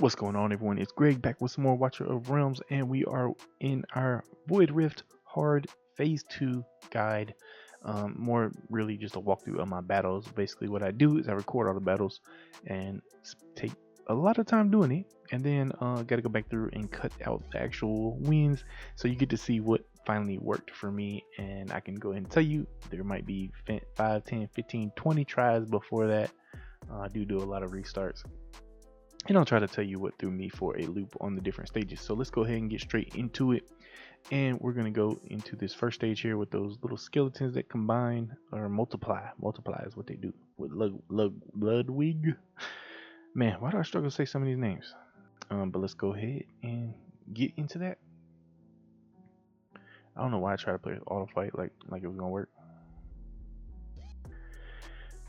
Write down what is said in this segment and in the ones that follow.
What's going on, everyone? It's Greg back with some more Watcher of Realms, and we are in our Void Rift Hard Phase 2 guide. More really just a walkthrough of my battles. Basically, what I do is I record all the battles and take a lot of time doing it, and then got to go back through and cut out the actual wins so you get to see what finally worked for me. And I can go ahead and tell you there might be 5, 10, 15, 20 tries before that. I do a lot of restarts, and I'll try to tell you what threw me for a loop on the different stages. So let's go ahead and get straight into it. And we're going to go into this first stage here with those little skeletons that combine or multiply. Multiply is what they do with Ludwig. Man, why do I struggle to say some of these names? But let's go ahead and get into that. I don't know why I tried to play auto fight like it was going to work.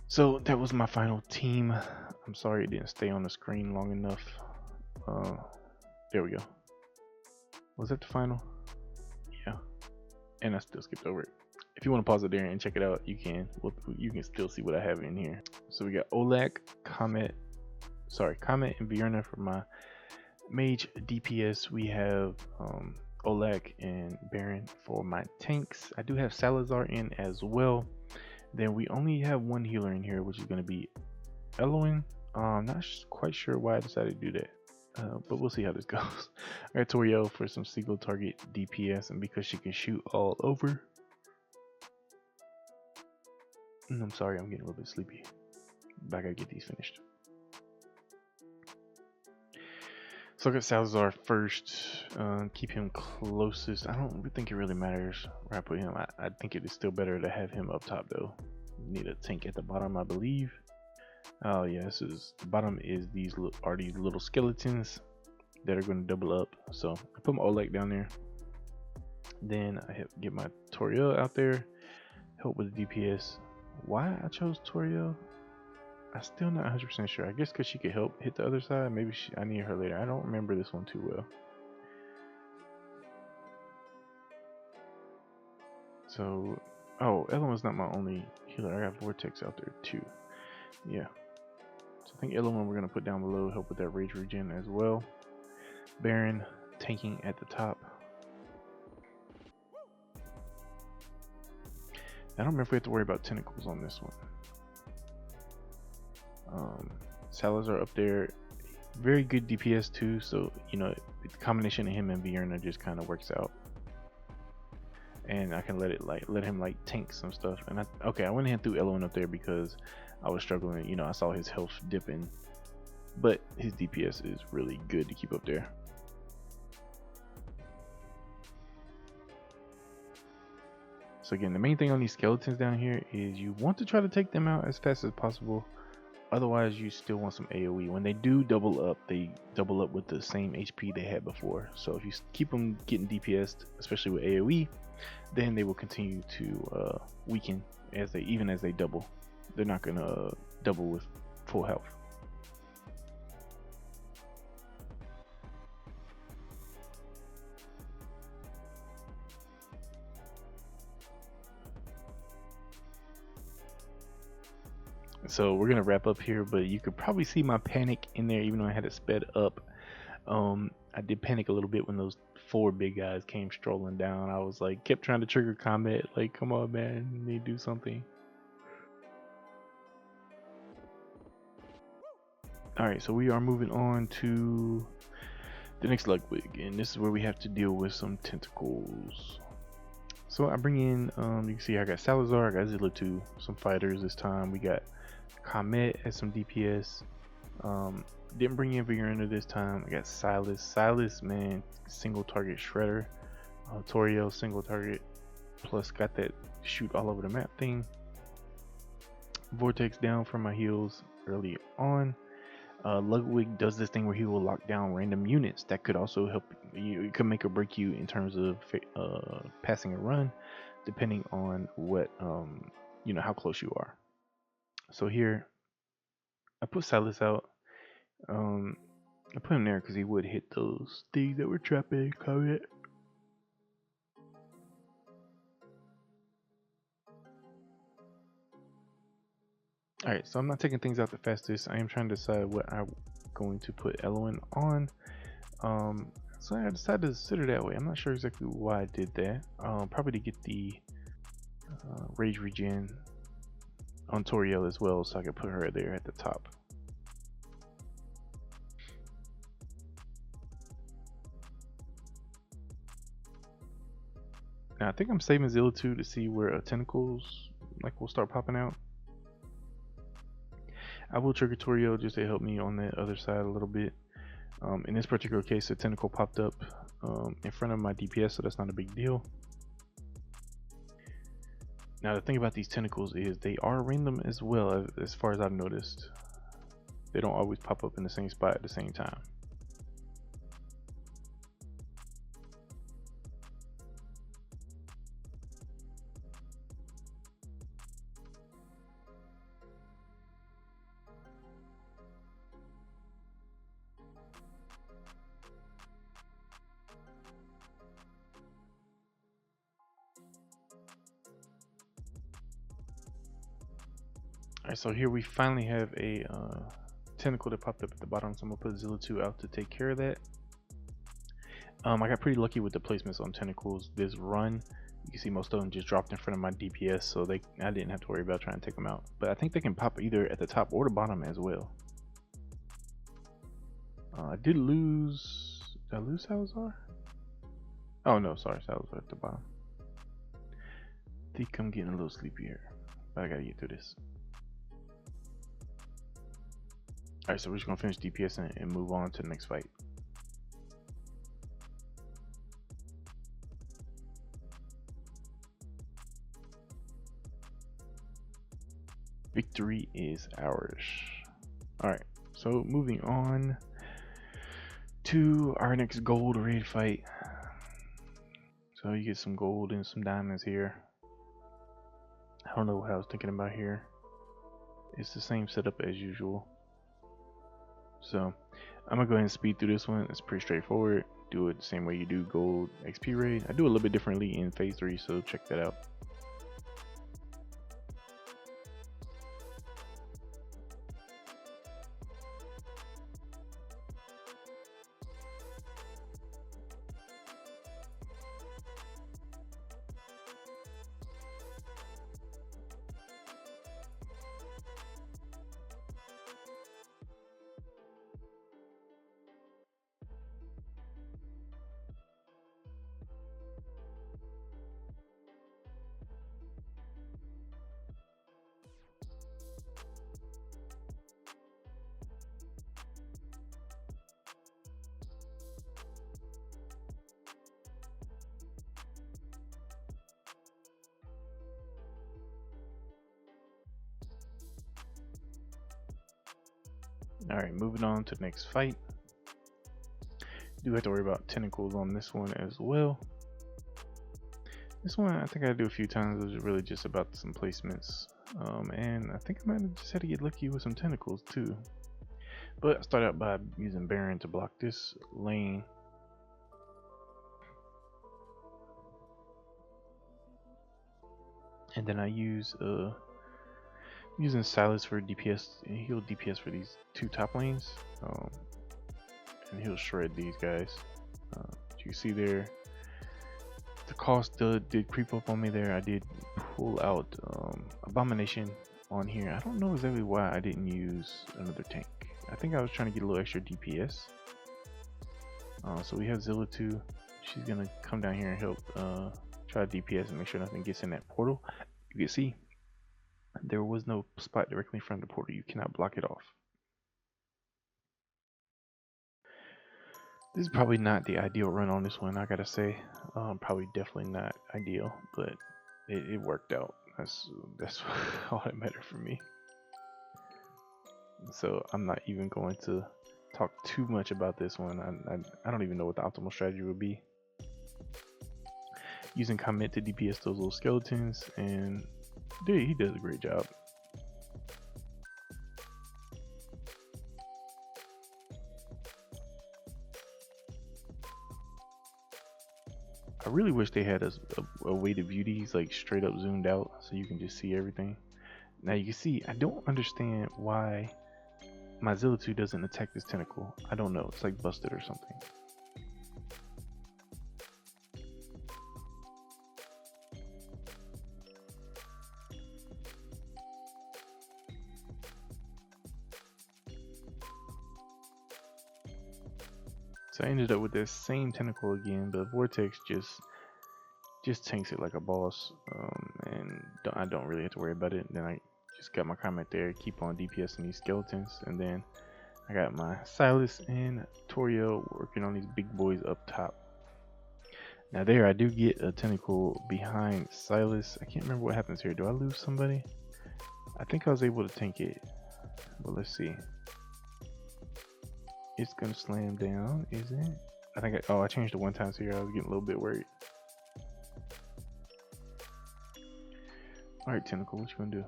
So that was my final team. I'm sorry it didn't stay on the screen long enough. There we go. Was that the final? Yeah. And I still skipped over it. If you want to pause it there and check it out, you can. You can still see what I have in here. So we got Oleg, Comet, and Vierna for my mage DPS. We have Oleg and Baron for my tanks. I do have Salazar in as well. Then we only have one healer in here, which is going to be Eloin. I'm not quite sure why I decided to do that, but we'll see how this goes. I got Toriel for some single target DPS, and because she can shoot all over. I'm sorry, I'm getting a little bit sleepy, but I gotta get these finished. So I got Salazar first. Keep him closest. I don't think it really matters where I put him. I think it is still better to have him up top though. Need a tank at the bottom, I believe. Oh yeah, the bottom is these little skeletons that are going to double up. So I put my Oleg down there. Then I have get my Toriel out there, help with the DPS. Why I chose Toriel, I'm still not 100% sure. I guess because she could help hit the other side. Maybe I need her later. I don't remember this one too well. So, oh, Eloin's not my only healer. I got Vortex out there too. Yeah. So I think Eloin we're going to put down below, help with that rage regen as well. Baron tanking at the top. I don't remember if we have to worry about tentacles on this one. Salazar up there, very good DPS too. So you know, the combination of him and Vierna just kind of works out. And I can let him tank some stuff. And I went ahead and threw Eloin up there because I was struggling. You know, I saw his health dipping, but his DPS is really good to keep up there. So again, the main thing on these skeletons down here is you want to try to take them out as fast as possible. Otherwise, you still want some AoE. When they do double up, they double up with the same HP they had before. So if you keep them getting DPS'd, especially with AoE, then they will continue to weaken even as they double. They're not gonna double with full health. So we're gonna wrap up here, but you could probably see my panic in there, even though I had it sped up. I did panic a little bit when those 4 big guys came strolling down. I was like, kept trying to trigger Comet, like, come on, man, you need to do something. All right, so we are moving on to the next Ludwig, and this is where we have to deal with some tentacles. So I bring in, you can see I got Salazar, I got Zilla too, some fighters this time. We got Comet as some DPS. Didn't bring in Vierna this time. I got Silas, man, single target shredder. Toriel, single target, plus got that shoot all over the map thing. Vortex down for my heals early on. Ludwig does this thing where he will lock down random units that could also help you. It could make or break you in terms of passing a run, depending on what you know, how close you are. So here, I put Silas out. I put him there because he would hit those things that were trapping Comet. Alright, so I'm not taking things out the fastest. I am trying to decide what I going to put Eloin on. So I decided to sit her that way. I'm not sure exactly why I did that. Probably to get the rage regen on Toriel as well, so I could put her there at the top. Now I think I'm saving Zilla 2 to see where tentacles will start popping out. I will trigger Toriel just to help me on the other side a little bit. In this particular case, a tentacle popped up in front of my DPS, so that's not a big deal. Now the thing about these tentacles is they are random as well, as far as I've noticed. They don't always pop up in the same spot at the same time. Alright, so here we finally have a tentacle that popped up at the bottom, so I'm gonna put Zilla 2 out to take care of that. I got pretty lucky with the placements on tentacles this run. You can see most of them just dropped in front of my DPS, so I didn't have to worry about trying to take them out. But I think they can pop either at the top or the bottom as well. Did I lose Salazar? Oh no, sorry, Salazar at the bottom. I think I'm getting a little sleepy here, but I gotta get through this. Alright, so we're just gonna finish DPS and move on to the next fight. Victory is ours. Alright, so moving on to our next gold raid fight. So you get some gold and some diamonds here. I don't know what I was thinking about here. It's the same setup as usual. So I'm gonna go ahead and speed through this one. It's pretty straightforward. Do it the same way you do gold XP raid. I do a little bit differently in phase 3, so check that out. Alright, moving on to the next fight. Do have to worry about tentacles on this one as well. This one I think I do a few times. It was really just about some placements. And I think I might have just had to get lucky with some tentacles too. But I started out by using Baron to block this lane. And then I use using Silas for DPS. He'll DPS for these two top lanes, and he'll shred these guys. You see there, the cost did creep up on me there. I did pull out Abomination on here. I don't know exactly why I didn't use another tank. I think I was trying to get a little extra DPS. So we have Zilla 2. She's gonna come down here and help try DPS and make sure nothing gets in that portal. You can see there was no spot directly in front of the portal. You cannot block it off. This is probably not the ideal run on this one, I gotta say. Probably definitely not ideal, but it worked out. That's all that mattered for me. So I'm not even going to talk too much about this one. I don't even know what the optimal strategy would be. Using Comet to DPS those little skeletons, and dude, he does a great job. I really wish they had a way to view these like straight up zoomed out so you can just see everything. Now you can see I don't understand why my Zilla2 doesn't attack this tentacle. I don't know. It's like busted or something. So I ended up with this same tentacle again, but Vortex just tanks it like a boss, and I don't really have to worry about it. Then I just got my comment there, keep on DPSing these skeletons, and then I got my Silas and Toriel working on these big boys up top. Now there I do get a tentacle behind Silas. I can't remember what happens here. Do I lose somebody? I think I was able to tank it, but let's see. It's gonna slam down, is it? I think I changed it one time, so here I was getting a little bit worried. Alright, tentacle, what you gonna do?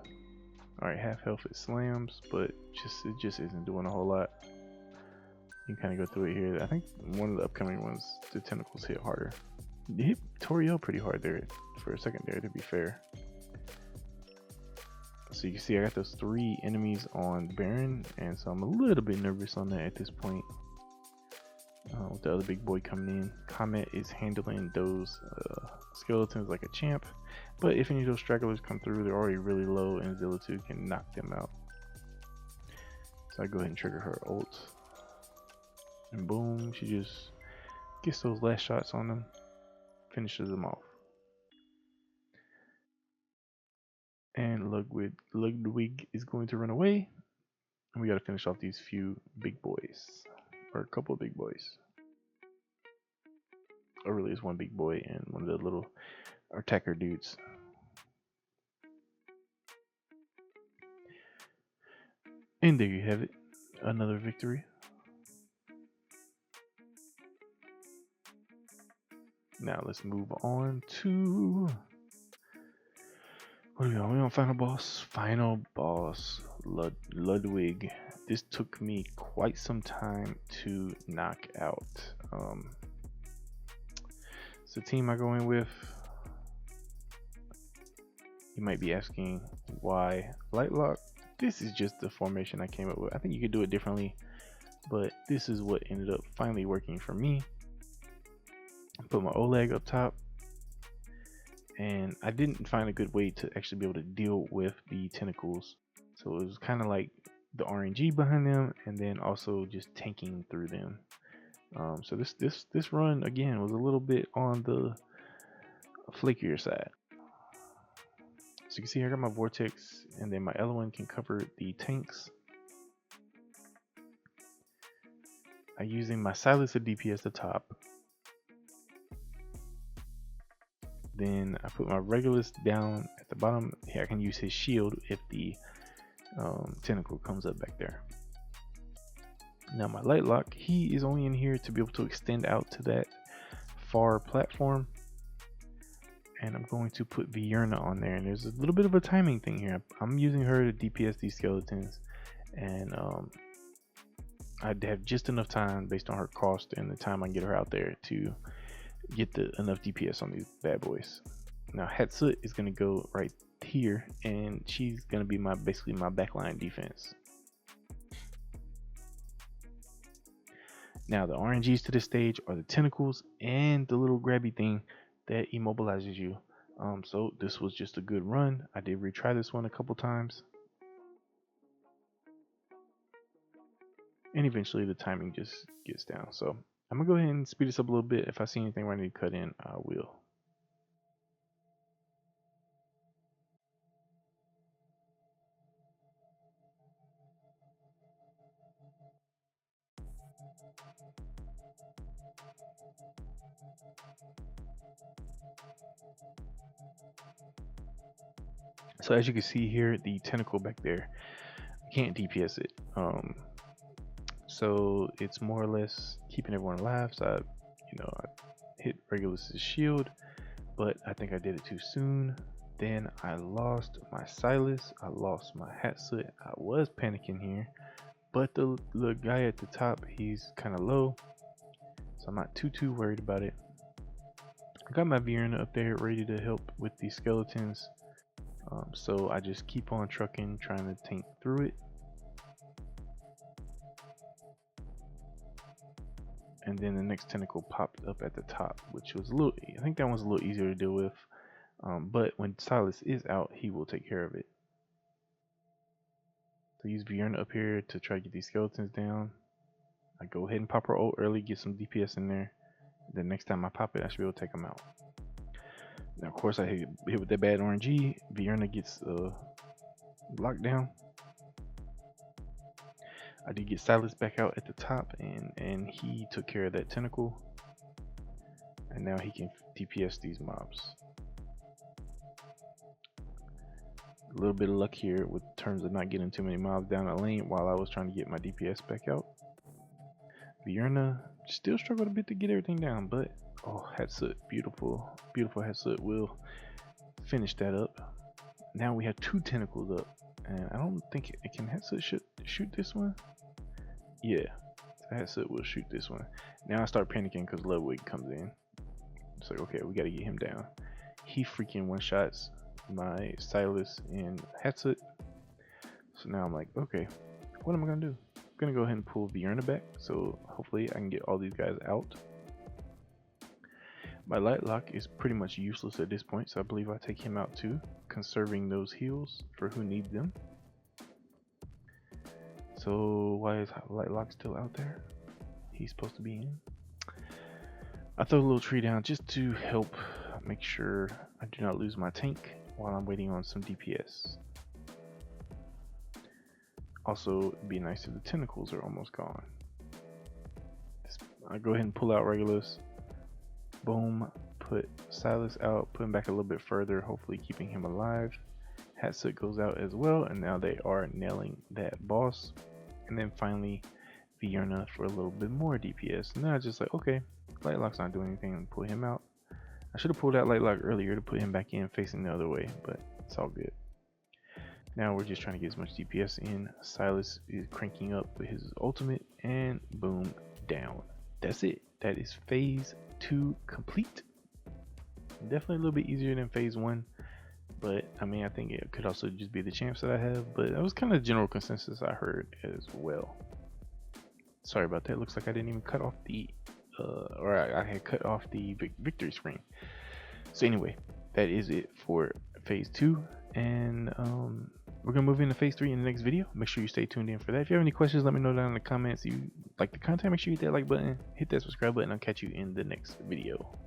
Alright, half health it slams, but it just isn't doing a whole lot. You can kind of go through it here. I think one of the upcoming ones, the tentacles hit harder. It hit Toriel pretty hard there for a second there, to be fair. So you can see I got those 3 enemies on Baron, and so I'm a little bit nervous on that at this point. With the other big boy coming in, Comet is handling those skeletons like a champ. But if any of those stragglers come through, they're already really low, and Zilla2 can knock them out. So I go ahead and trigger her ult, and boom, she just gets those last shots on them, finishes them off. And Ludwig is going to run away, and we got to finish off these few big boys, or a couple of big boys. Or really, it's one big boy and one of the little attacker dudes. And there you have it, another victory. Now let's move on to, what are we on? We're on final boss. Final boss, Ludwig. This took me quite some time to knock out. It's the team I go in with. You might be asking why Lightlock. This is just the formation I came up with. I think you could do it differently, but this is what ended up finally working for me. Put my Oleg up top, and I didn't find a good way to actually be able to deal with the tentacles. So it was kind of like the RNG behind them, and then also just tanking through them. So this run again was a little bit on the flakier side. So you can see I got my Vortex, and then my L1 can cover the tanks. I'm using my Silas of DPS the top. Then I put my Regulus down at the bottom. Here I can use his shield if the tentacle comes up back there. Now my Lightlock, he is only in here to be able to extend out to that far platform. And I'm going to put Vierna on there, and there's a little bit of a timing thing here. I'm using her to DPS these skeletons, and I'd have just enough time based on her cost and the time I can get her out there to get enough DPS on these bad boys. Now Hatsut is going to go right here, and she's going to be basically my backline defense. Now the RNGs to this stage are the tentacles and the little grabby thing that immobilizes you. So this was just a good run. I did retry this one a couple times, and eventually the timing just gets down. So I'm gonna go ahead and speed this up a little bit. If I see anything where I need to cut in, I will. So as you can see here, the tentacle back there, I can't DPS it. So it's more or less keeping everyone alive. So I hit Regulus's shield, but I think I did it too soon. Then I lost my Silas, I lost my Hatsut. I was panicking here, but the guy at the top, he's kind of low, so I'm not too worried about it. I got my Vierna up there ready to help with these skeletons. So I just keep on trucking, trying to tank through it. and then the next tentacle popped up at the top, which was a little, I think that one's a little easier to deal with. But when Silas is out, he will take care of it. So use Vierna up here to try to get these skeletons down. I go ahead and pop her ult early, get some DPS in there. Then next time I pop it, I should be able to take them out. Now, of course, I hit with that bad RNG. Vierna gets locked down. I did get Silas back out at the top, and he took care of that tentacle. And now he can DPS these mobs. A little bit of luck here with terms of not getting too many mobs down the lane while I was trying to get my DPS back out. Vierna still struggled a bit to get everything down, but oh, Hatsoot, beautiful, beautiful Hatsoot will finish that up. Now we have 2 tentacles up, and I don't think can Hatsoot shoot this one. Yeah, Hatsoot will shoot this one. Now I start panicking because Ludwig comes in. It's like, okay, we got to get him down. He freaking one-shots my Silas and Hatsoot. So now I'm like, okay, what am I gonna do? I'm gonna go ahead and pull Vierna back, so hopefully I can get all these guys out. My light lock is pretty much useless at this point, so I believe I take him out too, conserving those heals for who needs them. So why is light lock still out there? He's supposed to be in. I throw a little tree down just to help make sure I do not lose my tank while I'm waiting on some DPS. Also, it'd be nice if the tentacles are almost gone. I go ahead and pull out Regulus. Boom, put Silas out, put him back a little bit further, hopefully keeping him alive. Hatsoot goes out as well, and now they are nailing that boss. And then finally, Vierna for a little bit more DPS. And then I just like, okay, Lightlock's not doing anything, and pull him out. I should have pulled out Lightlock earlier to put him back in facing the other way, but it's all good. Now we're just trying to get as much DPS in. Silas is cranking up with his ultimate, and boom, down. That's it. That is phase 2 complete. Definitely a little bit easier than phase 1, but I mean, I think it could also just be the champs that I have, but that was kind of the general consensus I heard as well. Sorry about that. Looks like I didn't even cut off the or I had cut off the victory screen. So anyway, that is it for phase 2, and we're gonna move into phase 3 in the next video. Make sure you stay tuned in for that. If you have any questions, let me know down in the comments. If you like the content, make sure you hit that like button, hit that subscribe button. I'll catch you in the next video.